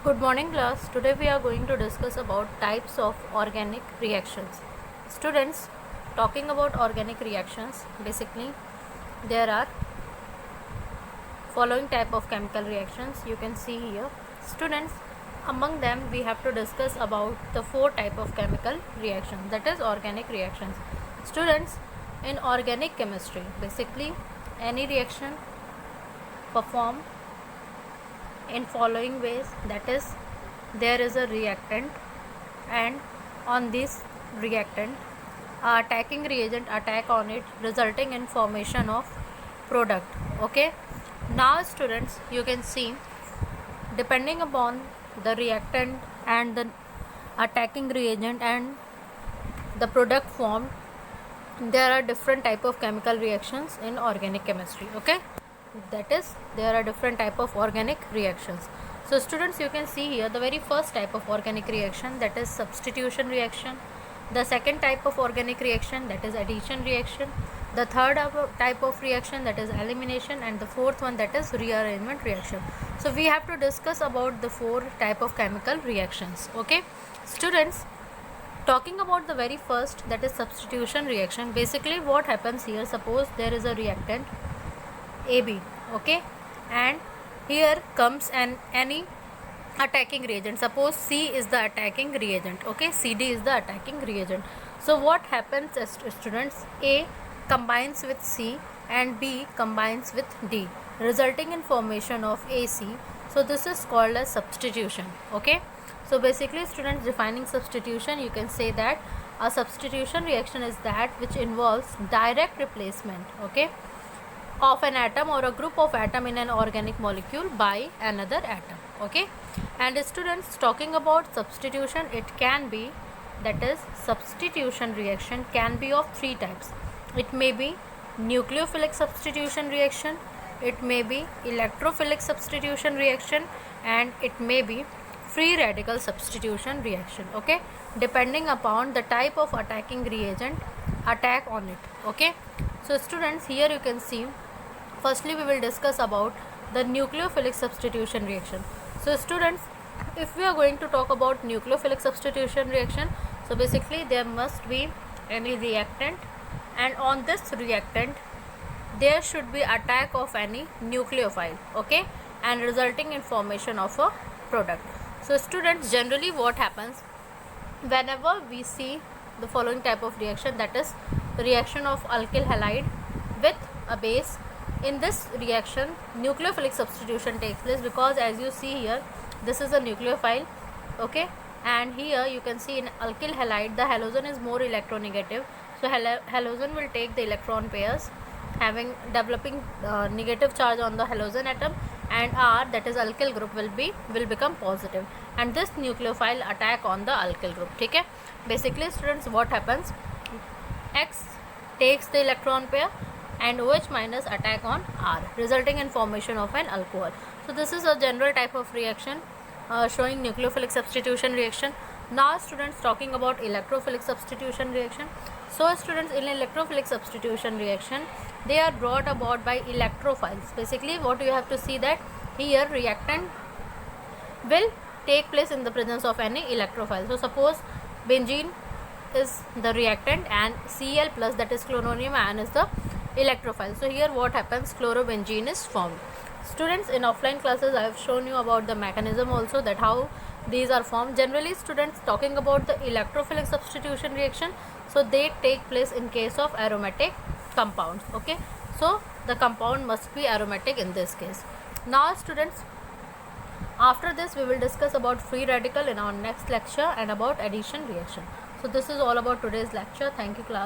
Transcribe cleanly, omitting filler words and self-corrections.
Good morning class. Today we are going to discuss about types of organic reactions. Students, talking about organic reactions, basically there are following type of chemical reactions you can see here. Students, among them we have to discuss about the four type of chemical reactions, that is organic reactions. Students, in organic chemistry, basically any reaction performed in following ways, that is there is a reactant and on this reactant a attacking reagent attack on it, resulting in formation of product. Okay, now students, you can see depending upon the reactant and the attacking reagent and the product formed, there are different type of chemical reactions in organic chemistry. Okay, that is there are different type of organic reactions. So students, you can see here the very first type of organic reaction, that is substitution reaction. The second type of organic reaction, that is addition reaction. The third type of reaction, that is elimination, and the fourth one, that is rearrangement reaction. So we have to discuss about the four type of chemical reactions. Okay, students, talking about the very first, that is substitution reaction. Basically what happens here, suppose there is a reactant AB, okay, and here comes any attacking reagent. Suppose C is the attacking reagent, okay, CD is the attacking reagent. So what happens as students, A combines with C and B combines with D, resulting in formation of AC. So this is called as substitution. Okay, so basically students, defining substitution, you can say that a substitution reaction is that which involves direct replacement, okay, of an atom or a group of atom in an organic molecule by another atom. Okay, and students, talking about substitution, it can be, that is substitution reaction can be of three types. It may be nucleophilic substitution reaction, it may be electrophilic substitution reaction, and it may be free radical substitution reaction. Okay, depending upon the type of attacking reagent attack on it. Okay, so students, here you can see, firstly we will discuss about the nucleophilic substitution reaction. So students, if we are going to talk about nucleophilic substitution reaction, so basically there must be any reactant, and on this reactant there should be attack of any nucleophile, okay, and resulting in formation of a product. So students, generally what happens whenever we see the following type of reaction, that is reaction of alkyl halide with a base, in this reaction nucleophilic substitution takes place, because as you see here, this is a nucleophile, okay, and here you can see in alkyl halide the halogen is more electronegative, so halogen will take the electron pairs having developing negative charge on the halogen atom, and R, that is alkyl group, will become positive, and this nucleophile attack on the alkyl group. Okay, basically students, what happens, X takes the electron pair and OH minus attack on R, resulting in formation of an alcohol. So this is a general type of reaction showing nucleophilic substitution reaction. Now students, talking about electrophilic substitution reaction. So students, in electrophilic substitution reaction, they are brought about by electrophiles. Basically what you have to see, that here reactant will take place in the presence of any electrophile. So suppose benzene is the reactant and Cl plus, that is chloronium ion, is the electrophile. So here what happens, chlorobenzene is formed. Students, in offline classes I have shown you about the mechanism also, that how these are formed. Generally students, talking about the electrophilic substitution reaction, so they take place in case of aromatic compounds. Okay, so the compound must be aromatic in this case. Now students, after this we will discuss about free radical in our next lecture, and about addition reaction. So this is all about today's lecture. Thank you class.